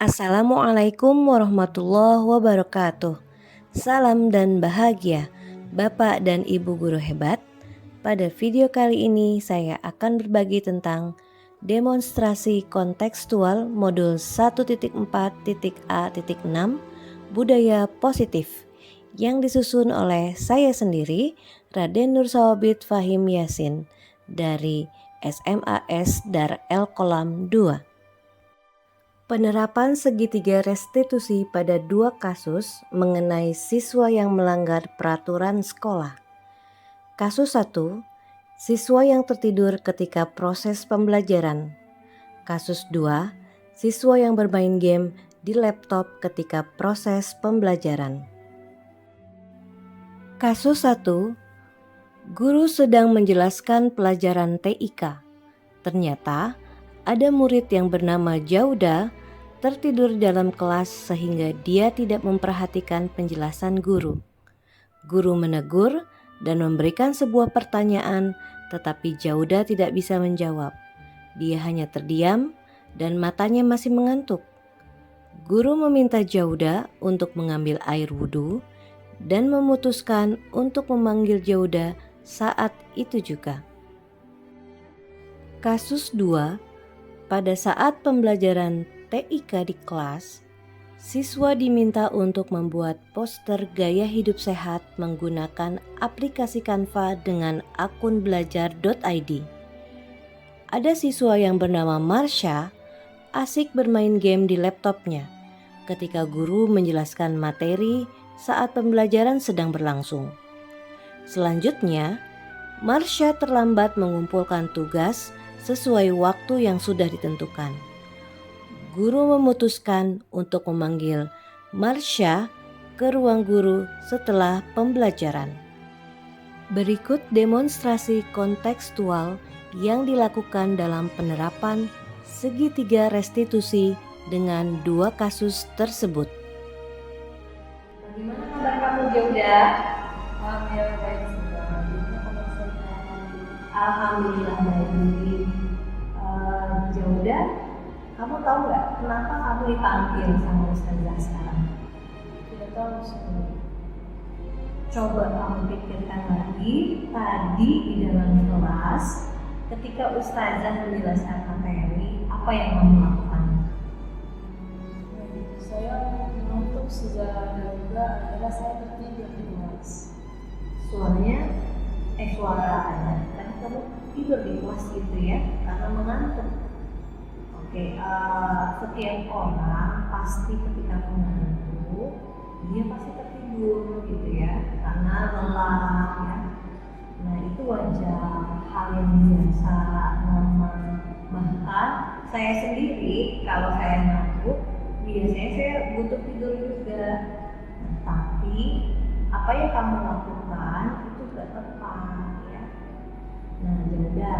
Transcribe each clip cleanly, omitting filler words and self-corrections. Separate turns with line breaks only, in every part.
Assalamualaikum warahmatullahi wabarakatuh. Salam dan bahagia Bapak dan Ibu guru hebat. Pada video kali ini saya akan berbagi tentang demonstrasi kontekstual modul 1.4.A.6 Budaya Positif yang disusun oleh saya sendiri, Raden Nursawabid Fahim Yasin dari SMAS Dar El Kolam 2. Penerapan segitiga restitusi pada dua kasus mengenai siswa yang melanggar peraturan sekolah. Kasus 1, siswa yang tertidur ketika proses pembelajaran. Kasus 2, siswa yang bermain game di laptop ketika proses pembelajaran. Kasus 1, guru sedang menjelaskan pelajaran TIK. Ternyata ada murid yang bernama Jauda tertidur dalam kelas sehingga dia tidak memperhatikan penjelasan guru. Guru menegur dan memberikan sebuah pertanyaan, tetapi Jauda tidak bisa menjawab. Dia hanya terdiam dan matanya masih mengantuk. Guru meminta Jauda untuk mengambil air wudhu dan memutuskan untuk memanggil Jauda saat itu juga. Kasus 2, pada saat pembelajaran TIK di kelas, siswa diminta untuk membuat poster gaya hidup sehat menggunakan aplikasi Canva dengan akun belajar.id. Ada siswa yang bernama Marsha asik bermain game di laptopnya ketika guru menjelaskan materi saat pembelajaran sedang berlangsung. Selanjutnya, Marsha terlambat mengumpulkan tugas sesuai waktu yang sudah ditentukan. Guru memutuskan untuk memanggil Marsha ke ruang guru setelah pembelajaran. Berikut demonstrasi kontekstual yang dilakukan dalam penerapan segitiga restitusi dengan dua kasus tersebut.
Bagaimana kabar kamu, Jauda?
Alhamdulillah baik sudah.
Alhamdulillah baik. Jauda, kamu tahu nggak kenapa kamu dipanggil sama Ustazah sekarang?
Tidak tahu sih.
Coba kamu pikirkan lagi, tadi di dalam kelas ketika Ustazah menjelaskan materi, apa yang kamu lakukan?
Saya mengantuk sejak juga adalah saya tertidur di kelas.
Suara ada. Tadi kamu tidur di kelas gitu ya, karena mengantuk. Oke, setiap orang pasti ketika mengantuk dia pasti tertidur gitu ya, karena lelah ya. Nah itu wajar, hal yang biasa, normal. Bahkan saya sendiri kalau saya ngantuk biasanya saya butuh tidur juga. Nah, tapi apa yang kamu lakukan itu gak tepat ya. Nah Jauda,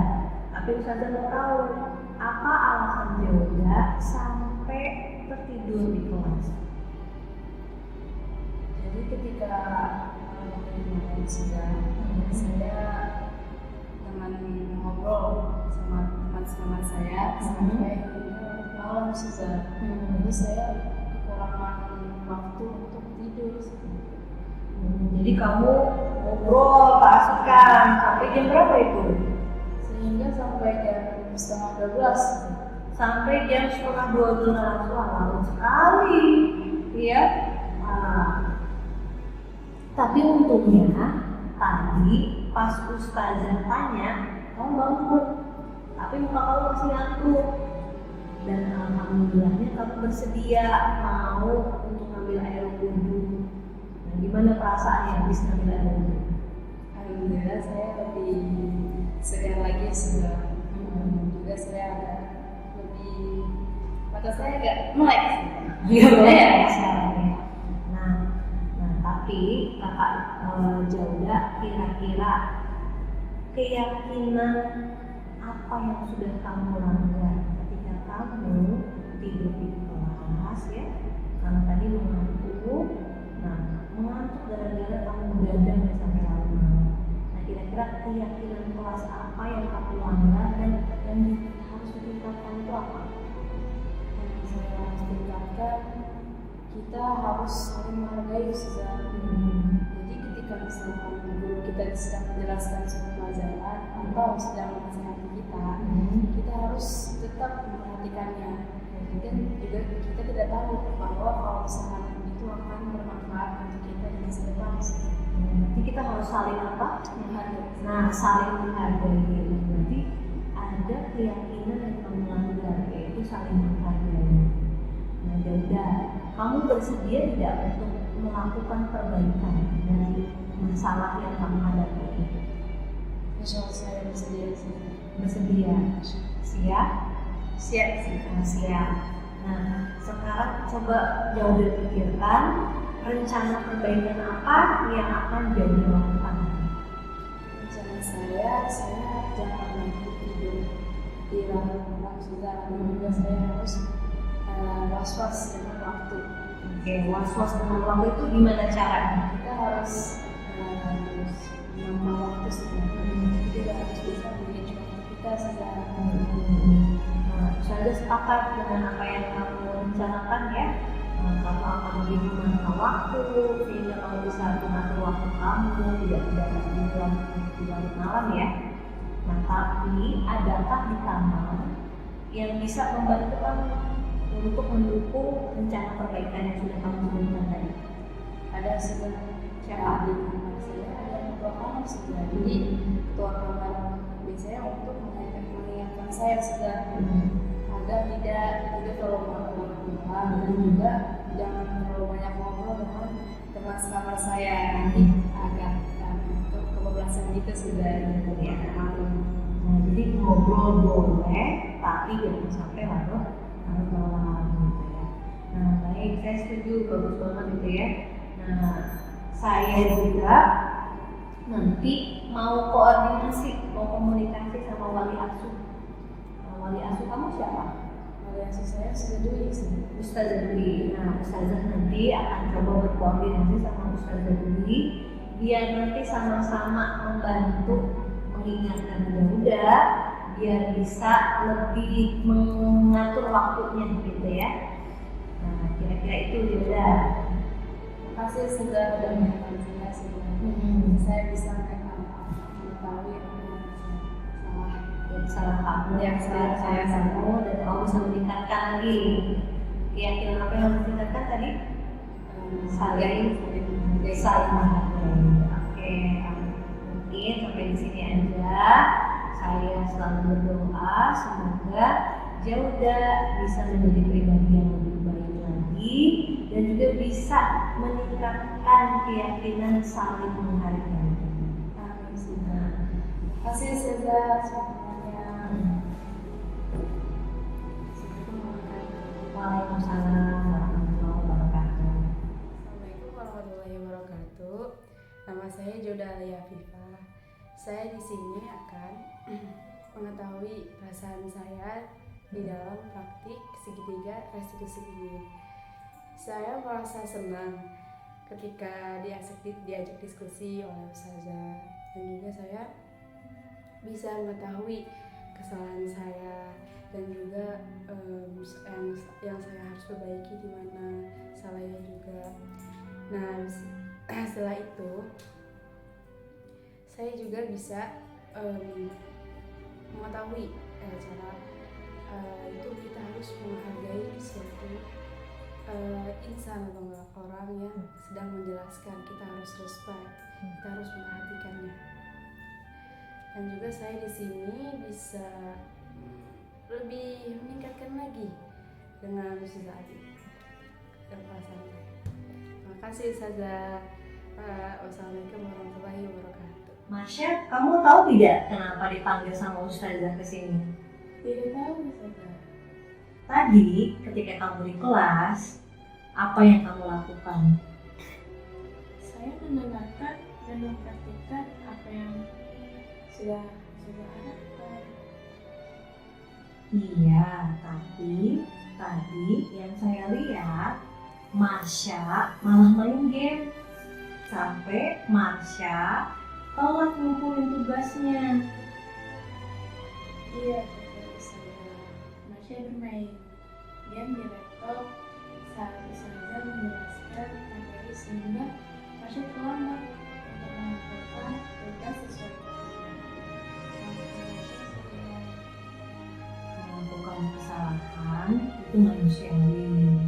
tapi Ustazah mau tahu apa alasan Jauda sampai tertidur di kelas?
Jadi ketika dari saya teman ngobrol sama teman-teman saya sampai malam sudah. Jadi saya kekurangan waktu untuk tidur.
Jadi kamu ngobrol keasikan sampai jam berapa itu?
Sehingga sampai jam setengah 12.
Sampai jam setengah 12 lama sekali, ya. Tapi untungnya tadi pas Ustazah tanya, kamu bangun, tapi muka kamu masih ngantuk. Dan alhamdulillahnya kamu bersedia mau untuk ngambil air wudhu. Nah, gimana perasaannya habis ngambil air wudhu?
Alhamdulillah saya lebih segar lagi sudah. Juga saya agak lebih mata saya agak melek.
Nah, tapi kakak Jauda kira-kira keyakinan apa yang sudah kamu langgar ketika kamu tidur di kelas ya? Karena tadi mengantuk. Nah, mengantuk gara-gara kamu begadang sampai lama. Nah, kira-kira keyakinan kelas apa yang kamu langgar dan harus ditingkatkan itu apa?
Yang saya harus tingkatkan kita harus saling menghargai Ustazah. Jadi ketika misalkan guru kita sedang menjelaskan suatu pelajaran atau sedang menasihati kita, kita harus tetap memperhatikannya. Dan juga kita tidak tahu bahwa kalau misalkan itu akan bermanfaat untuk kita di masa depan.
Nanti kita harus saling apa?
Menghargai.
Nah, saling menghargai. Berarti ada keyakinan yang kamu langgar, yaitu saling menghargai. Nah, yaudah, kamu bersedia tidak untuk melakukan perbaikan dari masalah yang kamu hadapi?
Insya Allah saya bersedia.
Bersedia? Siap?
Siap.
Siap. Nah, sekarang coba jauh pikirkan rencana perbaikan apa yang akan jadi lakukan.
Rencana saya jangan lagi tidur di malam Ustazah. Juga saya harus was-was dengan waktu.
Oke, was-was dengan waktu itu gimana caranya?
Kita harus menambah waktu sebenarnya. Kita juga harus bisa manage waktu kita secara
Nah, saya sepakat dengan apa yang kamu rencanakan ya. Kamu akan lebih mengatur waktu sehingga kamu bisa mengatur waktu kamu tidak di larut malam ya. Nah, tapi adakah di kamar yang bisa membantu kamu untuk mendukung rencana perbaikan yang sudah kamu sebutkan tadi?
ada sebenarnya cara di kamar saya ada ketua kamar sudah. Jadi ketua kamar biasanya untuk mengingatkan saya sudah agar tidak terlalu malam dan juga jangan terlalu banyak ngobrol dengan teman sekamar saya, nanti agak kebablasan gitu sudah gitu ya malam.
Nah, jadi ngobrol boleh, tapi jangan sampai larut malam gitu ya. Nah, baik, saya setuju, bagus banget gitu ya. Nah, saya juga nanti mau koordinasi, mau komunikasi sama wali asuh. Nah, wali asuh kamu siapa?
Aliansi saya sudah dulu sih.
Ustazah Dwi. Nah, Ustazah nanti akan coba berkoordinasi sama Ustazah Dwi biar nanti sama-sama membantu mengingatkan Jauda biar bisa lebih mengatur waktunya gitu ya. Nah, kira-kira itu Jauda.
Terima kasih sudah mengingatkan saya sebenarnya. Saya bisa mengetahui apa yang salah.
Yang salah kamu, yang salah saya kamu, dan kamu bisa meningkatkan lagi keyakinan apa yang harus ditingkatkan tadi? Saling menghargai. Oke, mungkin sampai di sini aja. Saya selalu berdoa semoga Jauda bisa menjadi pribadi yang lebih baik lagi dan juga bisa meningkatkan keyakinan saling menghargai.
Amin. Terima kasih sudah semuanya.
Waalaikumsalam warahmatullahi wabarakatuh.
Assalamualaikum warahmatullahi wabarakatuh. Nama saya Jauda Alia Afifah. Saya di sini akan mengetahui perasaan saya di dalam praktik segitiga restitusi ini. Saya merasa senang ketika diajak diskusi oleh Ustazah, dan juga saya bisa mengetahui kesalahan saya dan juga yang saya harus perbaiki di mana salahnya juga. Nah, setelah itu saya juga bisa mengetahui cara itu kita harus menghargai suatu insan atau orang yang sedang menjelaskan. Kita harus respect, kita harus memperhatikannya. Dan juga saya di sini bisa lebih meningkatkan lagi dengan Ustazah Adi dan perasaan saya. Terima kasih Ustazah. Wassalamualaikum warahmatullahi wabarakatuh.
Masya, kamu tahu tidak kenapa dipanggil sama Ustazah ke sini?
Tidak tahu Ustazah.
Tadi ketika kamu di kelas, apa yang kamu lakukan?
Saya mendengarkan dan mempraktikkan apa yang sudah harapkan.
Iya, tapi tadi yang saya lihat Masya malah main game sampai Masya telat ngumpulin tugasnya.
Iya, saya bermain game di laptop saat Ustazah
manusiawi.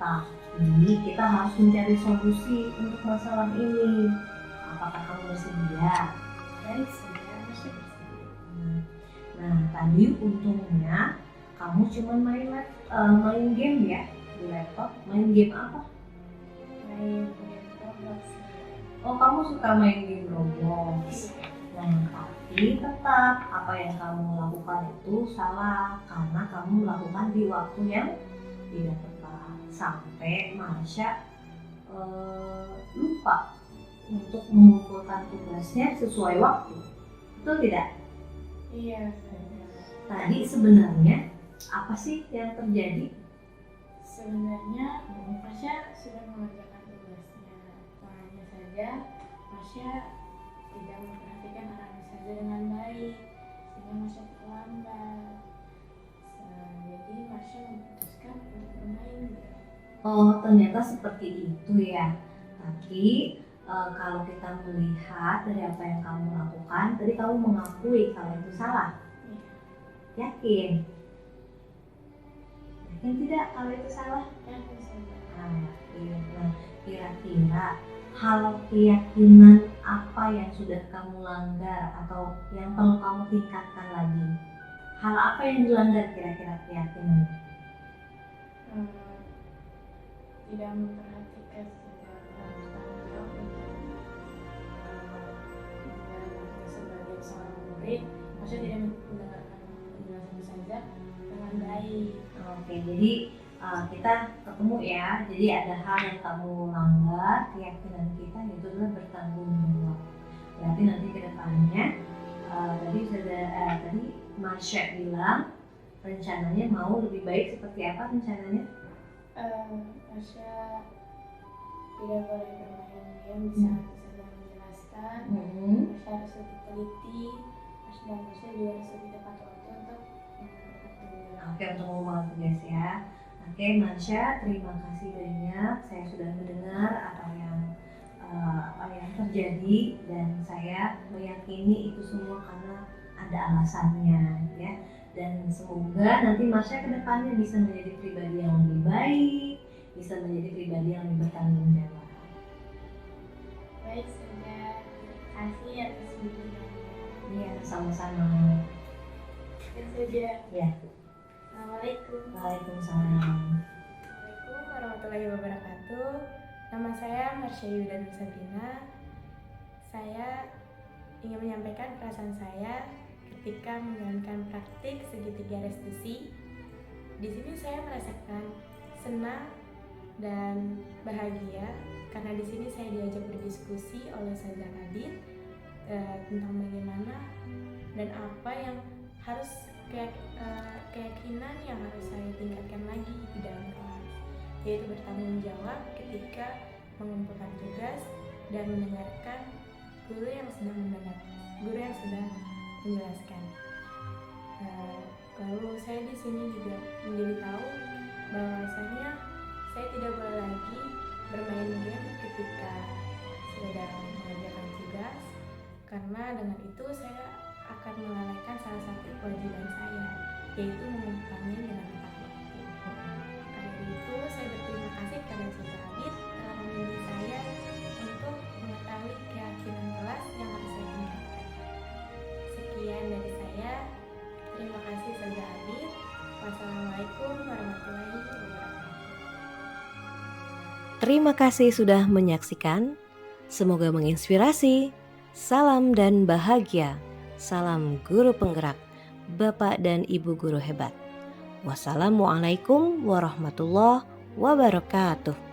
Tapi kita harus mencari solusi untuk masalah ini. Apakah kamu bersedia?
Baik saja, masih bersedia.
Nah, tadi untungnya kamu cuma main game ya di laptop. Main game apa?
Main Roblox.
Oh, kamu suka main game Roblox. Nah, tapi tetap apa yang kamu lakukan itu salah karena kamu melakukan di waktu yang tidak tepat sampai Marsha lupa untuk mengumpulkan tugasnya sesuai waktu. Betul tidak?
Iya, saja.
Tadi sebenarnya apa sih yang terjadi?
Sebenarnya Masya sudah mengerjakan tugasnya. Hanya saja Masya tidak memperhatikan anak saja dengan baik, sehingga Masya terlambat. Jadi Masya memutuskan untuk bermain.
Oh, ternyata seperti itu ya. Tapi kalau kita melihat dari apa yang kamu lakukan, tadi kamu mengakui kalau itu salah. Yakin? Yakin tidak kalau itu salah?
Yakin saja.
Yakin. Nah, kira-kira hal keyakinan apa yang sudah kamu langgar atau yang perlu kamu tingkatkan lagi? Hal apa yang dilanggar kira-kira keyakinan?
Tidak memperhatikan tanggung jawab untuk sebagai seorang murid, maksudnya tidak mendengarkan penjelasan saja dengan baik.
Oke, jadi kita ketemu ya. Jadi ada hal yang kamu langgar, keyakinan kita yaitu adalah bertanggung jawab. Berarti nanti ke depannya tadi Marsha bilang rencananya mau lebih baik seperti apa rencananya?
Masya tidak boleh bermain game di saat saya menjelaskan. Masya harus lebih teliti, dan Masya juga harus lebih tepat waktu untuk
Oke, untuk mengumpulkan tugas ya. Oke, Marsha, terima kasih banyak. Saya sudah mendengar apa yang terjadi dan saya meyakini itu semua karena ada alasannya ya. Dan semoga nanti Marsha ke depannya bisa menjadi pribadi yang lebih baik, bisa menjadi pribadi yang lebih bertanggung jawab.
baik saja. Terima kasih atas bimbingannya.
Iya, sama-sama.
Itu saja.
Ya,
Assalamualaikum.
waalaikumsalam.
Assalamualaikum warahmatullahi wabarakatuh. Nama saya Marsha Yuda Nur Sabrina. Saya ingin menyampaikan perasaan saya ketika menjalankan praktik segitiga restitusi. Di sini saya merasakan senang dan bahagia karena di sini saya diajak berdiskusi oleh Ustazah Adit tentang bagaimana dan apa yang harus keyakinan yang harus saya tingkatkan lagi di dalam kelas, yaitu bertanggung jawab ketika mengumpulkan tugas dan mendengarkan guru yang sedang menjelaskan. Lalu saya di sini juga menjadi tahu bahwasanya saya tidak boleh lagi bermain game ketika sedang mengerjakan tugas, karena dengan itu saya akan melalaikan salah satu kewajiban saya, yaitu mengumpulkannya dengan tepat waktu. Karena itu saya berterima kasih kepada Ustazah Adit telah membimbing saya untuk mengetahui keyakinan kelas yang harus saya tingkatkan. Sekian dari saya. Terima kasih Ustazah Adit. Wassalamualaikum warahmatullahi wabarakatuh.
Terima kasih sudah menyaksikan. Semoga menginspirasi. Salam dan bahagia. Salam guru penggerak, Bapak dan Ibu guru hebat. Wassalamualaikum warahmatullahi wabarakatuh.